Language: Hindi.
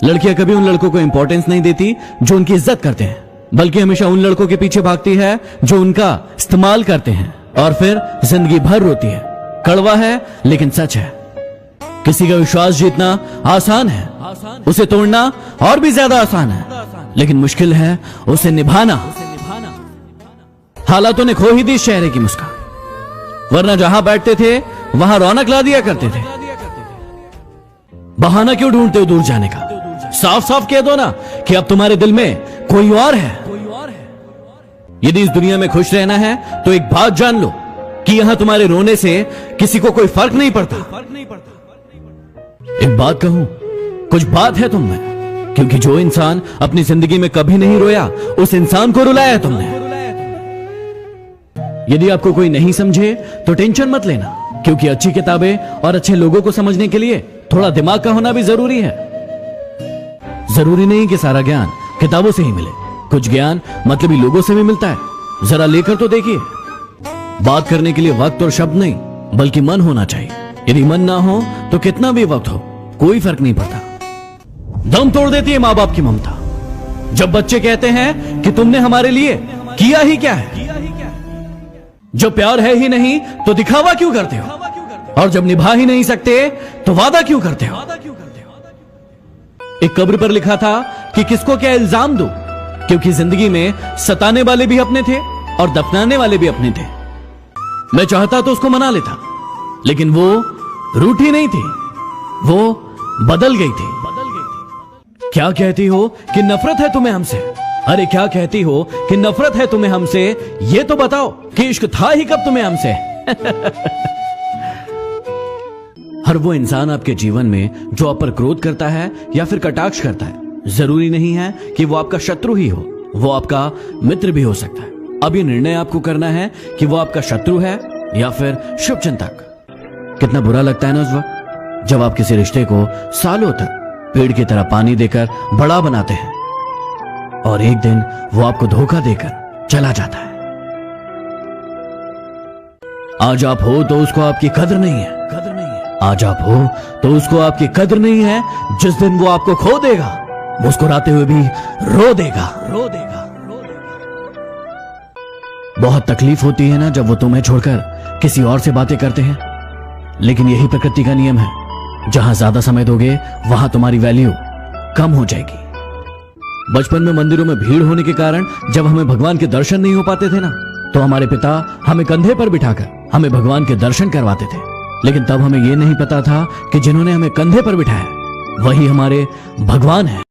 लड़कियां कभी उन लड़कों को इंपॉर्टेंस नहीं देती जो उनकी इज्जत करते हैं, बल्कि हमेशा उन लड़कों के पीछे भागती है जो उनका इस्तेमाल करते हैं, और फिर जिंदगी भर रोती है। कड़वा है लेकिन सच है। किसी का विश्वास जीतना आसान है, उसे तोड़ना और भी ज्यादा आसान है, लेकिन मुश्किल है उसे निभाना। हालातों ने खो ही दी चेहरे की मुस्कान, वरना जहां बैठते थे वहां रौनक ला दिया करते थे। बहाना क्यों ढूंढते हो दूर जाने का? साफ साफ कह दो ना कि अब तुम्हारे दिल में कोई और है। यदि इस दुनिया में खुश रहना है तो एक बात जान लो कि यहां तुम्हारे रोने से किसी को कोई फर्क नहीं पड़ता। एक बात कहूं, कुछ बात है तुम में, क्योंकि जो इंसान अपनी जिंदगी में कभी नहीं रोया उस इंसान को रुलाया तुमने। यदि आपको कोई नहीं समझे तो टेंशन मत लेना, क्योंकि अच्छी किताबें और अच्छे लोगों को समझने के लिए थोड़ा दिमाग का होना भी जरूरी है। जरूरी नहीं कि सारा ज्ञान किताबों से ही मिले, कुछ ज्ञान मतलबी लोगों से भी मिलता है। जरा लेकर तो देखिए। बात करने के लिए वक्त और शब्द नहीं, बल्कि मन होना चाहिए। यदि मन ना हो तो कितना भी वक्त हो कोई फर्क नहीं पड़ता। दम तोड़ देती है माँ बाप की ममता, जब बच्चे कहते हैं कि तुमने हमारे लिए किया ही क्या है। जब प्यार है ही नहीं तो दिखावा क्यों करते हो, और जब निभा ही नहीं सकते तो वादा क्यों करते हो। एक कब्र पर लिखा था कि किसको क्या इल्जाम दो, क्योंकि जिंदगी में सताने वाले भी अपने थे और दफनाने वाले भी अपने थे। मैं चाहता तो उसको मना लेता, लेकिन वो रूठी नहीं थी, वो बदल गई थी। क्या कहती हो कि नफरत है तुम्हें हमसे? अरे क्या कहती हो कि नफरत है तुम्हें हमसे? ये तो बताओ कि इश्क था ही कब तुम्हें हमसे। हर वो इंसान आपके जीवन में जो आप पर क्रोध करता है या फिर कटाक्ष करता है, जरूरी नहीं है कि वो आपका शत्रु ही हो, वो आपका मित्र भी हो सकता है। अब ये निर्णय आपको करना है कि वो आपका शत्रु है या फिर शुभचिंतक। कितना बुरा लगता है ना उस वक्त जब आप किसी रिश्ते को सालों तक पेड़ की तरह पानी देकर बड़ा बनाते हैं और एक दिन वो आपको धोखा देकर चला जाता है। आज आप हो तो उसको आपकी कदर नहीं है। आज आप हो तो उसको आपकी कदर नहीं है। जिस दिन वो आपको खो देगा, मुस्कुराते हुए भी रो देगा। बहुत तकलीफ होती है ना जब वो तुम्हें छोड़कर किसी और से बातें करते हैं, लेकिन यही प्रकृति का नियम है। जहां ज्यादा समय दोगे वहां तुम्हारी वैल्यू कम हो जाएगी। बचपन में मंदिरों में भीड़ होने के कारण जब हमें भगवान के दर्शन नहीं हो पाते थे ना, तो हमारे पिता हमें कंधे पर बिठाकर हमें भगवान के दर्शन करवाते थे। लेकिन तब हमें यह नहीं पता था कि जिन्होंने हमें कंधे पर बिठाया वही हमारे भगवान हैं।